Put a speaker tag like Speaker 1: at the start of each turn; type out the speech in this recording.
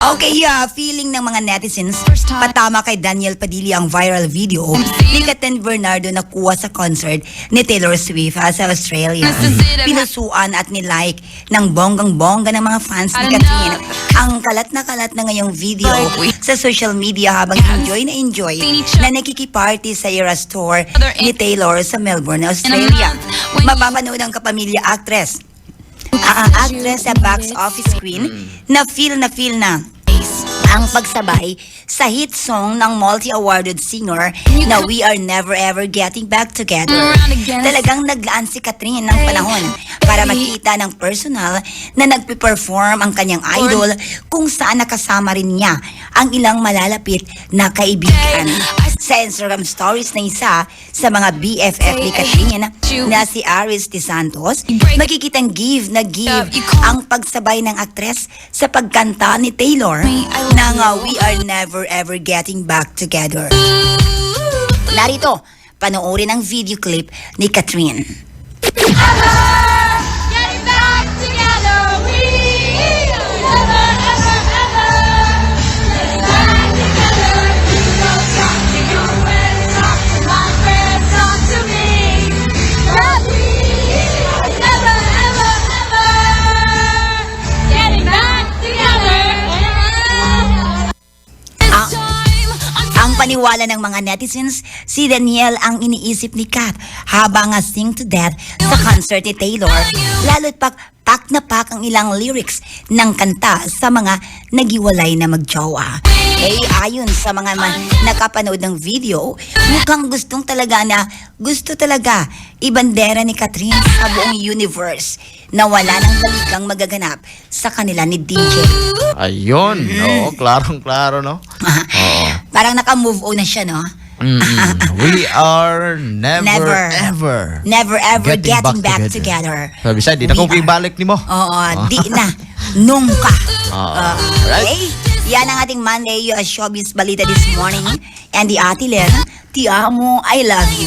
Speaker 1: Okay, feeling ng mga netizens, patama kay Daniel Padilla ang viral video ni Kathryn Bernardo na kuha sa concert ni Taylor Swift sa Australia. Pinusuan at nilike ng bonggang-bongga ng mga fans ni Kathryn ang kalat na ngayong video sa social media habang enjoy na nakikiparty sa Eras Tour ni Taylor sa Melbourne, Australia. Mapapanood ang kapamilya actress ang actress sa box office screen na feel na ang pagsabay sa hit song ng multi-awarded singer na We Are Never Ever Getting Back Together. Talagang naglaan si Kathryn ng panahon para makita ng personal na nagpe-perform ang kanyang idol kung saan nakasama rin niya ang ilang malalapit na kaibigan. Sa Instagram stories na isa sa mga BFF ni Kathryn na si Aris De Santos, makikitang give ang pagsabay ng aktres sa pagkanta ni Taylor ng We Are Never Ever Getting Back Together. Narito, panoorin ang video clip ni Kathryn.
Speaker 2: Getting back together, we never, ever, ever. Getting back together, you don't talk to your friends, talk to my friends, talk to me. But we never, ever, ever. Getting back together.
Speaker 1: Ang paniwala ng mga netizens, si Daniel ang iniisip ni Kat habang sing to death sa concert ni Taylor. Lalo't pak na pak ang ilang lyrics ng kanta sa mga nagiwalay na magjowa. Ayon sa mga nakapanood ng video, mukhang gusto talaga ibandera ni Kathryn sa buong universe na wala nang balikang magaganap sa kanila ni DJ.
Speaker 3: Ayun, oo, klarong-klaro, no? Oo.
Speaker 1: Parang naka-move on na siya, no?
Speaker 3: We are never ever
Speaker 1: getting back together.
Speaker 3: Sabi siya, di na kong ibalik ni mo.
Speaker 1: Oo, di na. Nungka.
Speaker 3: Right?
Speaker 1: Okay? Yan ang ating Monday showbiz balita this morning. And the Ate Len, ti amo, I love you.